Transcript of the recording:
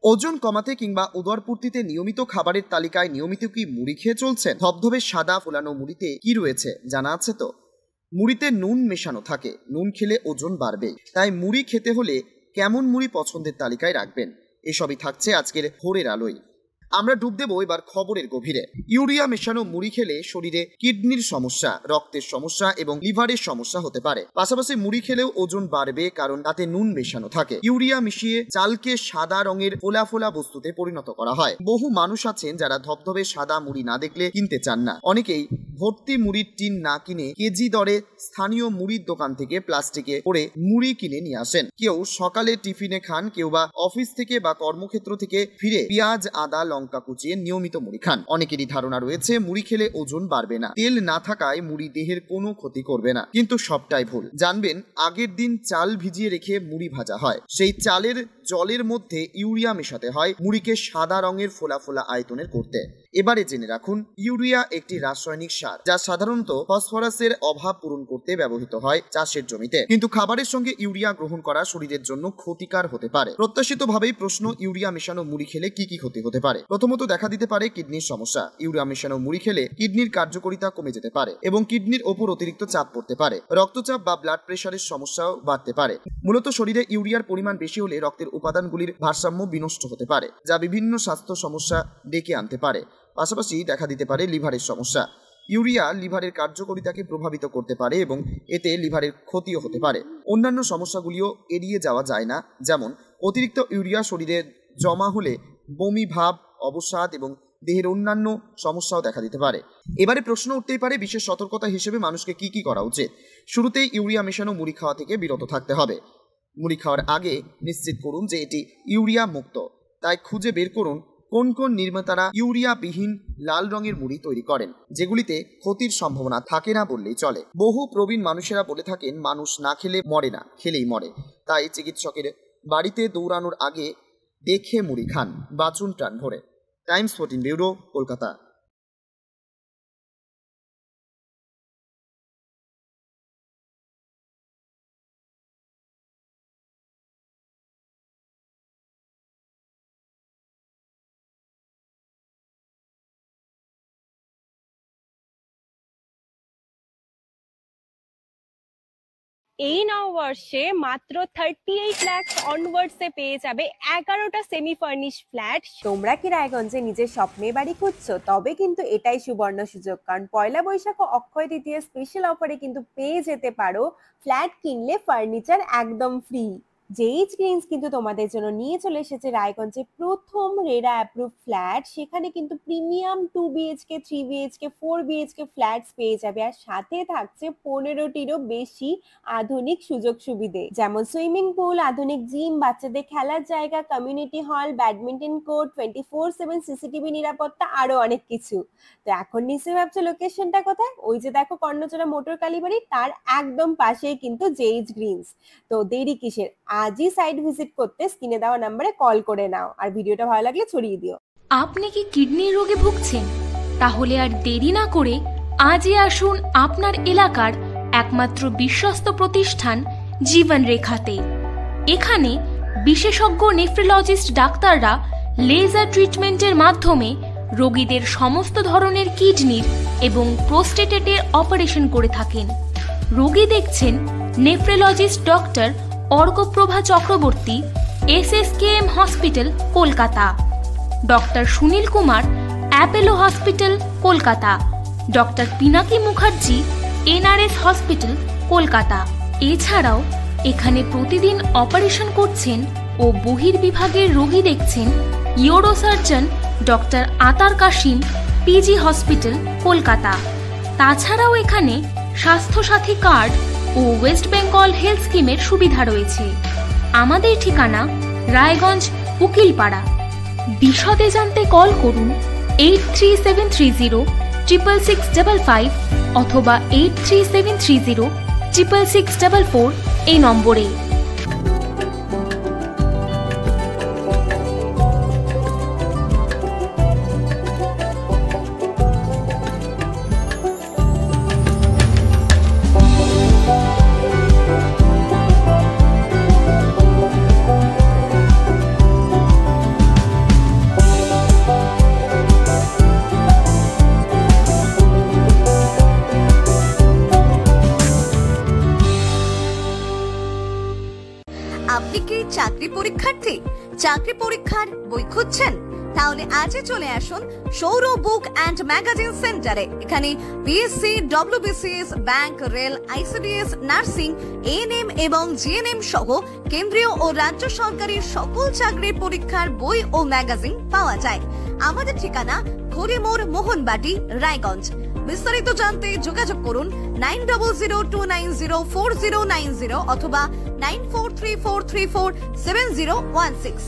ওজন কমাতে কিংবা উদরপূর্তিতে নিয়মিত খাবারের তালিকায় নিয়মিত কি মুড়ি খেয়ে চলছেন? ধবধবে সাদা ফোলানো মুড়িতে কি রয়েছে জানা আছে তো? মুড়িতে নুন মেশানো থাকে, নুন খেলে ওজন বাড়বে। তাই মুড়ি খেতে হলে কেমন মুড়ি পছন্দের তালিকায় রাখবেন, এসবই থাকছে আজকের ভোরের আলোয়। আমরা ডুব দেব এবার খবরের গভীরে। ইউরিয়া মেশানো মুড়ি খেলে শরীরে কিডনির সমস্যা, রক্তের সমস্যা এবং লিভারের সমস্যা হতে পারে। পাশাপাশি মুড়ি খেলেও ওজন বাড়বে, কারণ তাতে নুন মেশানো থাকে। ইউরিয়া মিশিয়ে চালকে সাদা রঙের ফোলা ফোলা বস্তুতে পরিণত করা হয়। বহু মানুষ আছেন যারা ধবধবে সাদা মুড়ি না দেখলে কিনতে চান না। অনেকেই ভর্তি মুড়ির টিন না কিনে কেজি দরে স্থানীয় মুড়ির দোকান থেকে প্লাস্টিকে করে মুড়ি কিনে নিয়ে আসেন। কেউ সকালে টিফিনে খান, কেউ বা অফিস থেকে বা কর্মক্ষেত্র থেকে ফিরে পেঁয়াজ, আদা, লঙ্কা কুচিয়ে নিয়মিত মুড়ি খান। অনেকেরই ধারণা রয়েছে মুড়ি খেলে ওজন বাড়বে না, তেল না থাকায় মুড়ি দেহের কোনো ক্ষতি করবে না। কিন্তু সবটাই ভুল। জানবেন, আগের দিন চাল ভিজিয়ে রেখে মুড়ি ভাজা হয়, সেই চালের জলের মধ্যে ইউরিয়া মেশাতে হয় মুড়িকে সাদা রঙের ফোলা ফোলা আয়তনের করতে। এবারে জেনে রাখুন, ইউরিয়া একটি রাসায়নিক সার যা সাধারণত ফসফরাসের অভাব পূরণ করতে ব্যবহৃত হয় চাষের জমিতে। কিন্তু খাবারের সঙ্গে ইউরিয়া গ্রহণ করা শরীরের জন্য ক্ষতিকর হতে পারে। প্রত্যাশিতভাবেই প্রশ্ন, ইউরিয়া মেশানো মুড়ি খেলে কি কি ক্ষতি হতে পারে? প্রথমত দেখা দিতে পারে কিডনির সমস্যা। ইউরিয়া মেশানো মুড়ি খেলে কিডনির কার্যকারিতা কমে যেতে পারে এবং কিডনির ওপর অতিরিক্ত চাপ পড়তে পারে। রক্তচাপ বা ব্লাড প্রেশারের সমস্যাও বাড়তে পারে। মূলত শরীরে ইউরিয়ার পরিমাণ বেশি হলে রক্তের উপাদানগুলির ভারসাম্য বিনষ্ট হতে পারে, যা বিভিন্ন স্বাস্থ্য সমস্যা ডেকে আনতে পারে। পাশাপাশি দেখা দিতে পারে লিভারের সমস্যা। ইউরিয়া লিভারের কার্যকারিতাকে প্রভাবিত করতে পারে এবং এতে লিভারের ক্ষতিও হতে পারে। অন্যান্য সমস্যাগুলিও এড়িয়ে যাওয়া যায় না, যেমন অতিরিক্ত ইউরিয়া শরীরে জমা হলে বমি ভাব, অবসাদ এবং দেহের অন্যান্য সমস্যাও দেখা দিতে পারে। এবারে প্রশ্ন উঠতেই পারে, বিশেষ সতর্কতা হিসেবে মানুষকে কি কি করা উচিত? শুরুতেই ইউরিয়া মেশানো মুড়ি খাওয়া থেকে বিরত থাকতে হবে। মুড়ি খাওয়ার আগে নিশ্চিত করুন যে এটি ইউরিয়া মুক্ত। তাই খুঁজে বের করুন কোন কোন নির্মাতারা ইউরিয়া বিহীন লাল রঙের মুড়ি তৈরি করেন, যেগুলিতে ক্ষতির সম্ভাবনা থাকে না বললেই চলে। বহু প্রবীণ মানুষেরা বলে থাকেন, মানুষ না খেলে মরে না, খেলেই মরে। তাই চিকিৎসকের বাড়িতে দৌড়ানোর আগে দেখে মুড়ি খান, বাঁচুন প্রাণ ভরে। Times 14 bureau, Kolkata. এই নববর্ষে মাত্র 38 লাখ অনওয়ার্ডসে পেয়ে যাবে 11টা সেমি ফার্নিশ ফ্ল্যাট। তোমরা কি রায়গঞ্জে নিজের স্বপ্নের বাড়ি খুঁজছো? তবে কিন্তু এটাই সুবর্ণ সুযোগ, কারণ পয়লা বৈশাখ ও অক্ষয় তৃতীয়া স্পেশাল অফারে কিন্তু পেয়ে যেতে পারো ফ্ল্যাট কিনলে ফার্নিচার একদম ফ্রি। জেইচ গ্রিনস কিন্তু তোমাদের জন্য নিয়ে চলে এসেছে রায়গঞ্জে প্রথম রেরা অ্যাপ্রুভ ফ্ল্যাট। সেখানে কিন্তু premium 2 BHK, 3 BHK, 4 BHK flats পেয়ে যাবে, আর সাথে থাকছে 15টিরও বেশি আধুনিক সুযোগ সুবিধে, যেমন সুইমিং পুল, আধুনিক জিম, বাচ্চাদের খেলার জায়গা, community hall, badminton court, 24/7 CCTV নিরাপত্তা, আরো অনেক কিছু। তো এখন নিশ্চয়ই ভাবছো লোকেশনটা কোথায়? ওই যে দেখো কর্ণচড়া মোটর কালীবাড়ি, তার একদম পাশেই কিন্তু জেইচ গ্রিনস। তো দেরি কিসের? আজই সাইট ভিজিট করতে স্ক্রিনে দেওয়া নম্বরে কল করে নাও, আর ভিডিওটা ভালো লাগলে ছড়িয়ে দিও। আপনি কি কিডনির রোগে ভুগছেন? তাহলে আর দেরি না করে আজই আসুন আপনার এলাকার একমাত্র বিশ্বস্ত প্রতিষ্ঠান জীবন রেখাতে। এখানে বিশেষজ্ঞ নেফ্রোলজিস্ট ডাক্তাররা লেজার ট্রিটমেন্টের মাধ্যমে রোগীদের সমস্ত ধরনের কিডনির এবং প্রোস্টেটের অপারেশন করে থাকেন। রোগী দেখছেন nephrologist doctor Arkaprabha Chakraborty, SSKM hospital, Kolkata. Doctor Sunil Kumar, Apollo hospital, Kolkata. Doctor Pinaki Mukherjee, NRS hospital, Kolkata. এছাড়াও এখানে প্রতিদিন অপারেশন করছেন ও বহির্বিভাগের রোগী দেখছেন ইউরোসার্জন ডক্টর আতার কাশিম, PG হসপিটাল, কলকাতা। তাছাড়াও এখানে স্বাস্থ্যসাথী কার্ড ও ওয়েস্ট বেঙ্গল হেলথ স্কিমের সুবিধা রয়েছে। আমাদের ঠিকানা রায়গঞ্জ, উকিলপাড়া। বিশদে জানতে কল করুন 8373066655 অথবা 8373066644 এই নম্বরে। আপনি কি চাকরি পরীক্ষার্থী? চাকরি পরীক্ষার বই খুঁজছেন? তাহলে আজই চলে আসুন সৌরভ বুক অ্যান্ড ম্যাগাজিন সেন্টারে। এখানে PSC, WBCS, bank, rail, ICDS, nursing, ANM এবং জিএনএম সহ কেন্দ্রীয় ও রাজ্য সরকারের সকল চাকরির পরীক্ষার বই ও ম্যাগাজিন পাওয়া যায়। আমাদের ঠিকানা খড়িমোড়, মোহনবাটি, রায়গঞ্জ। বিস্তারিত জানতে যোগাযোগ করুন 9002904090 অথবা 9434347016।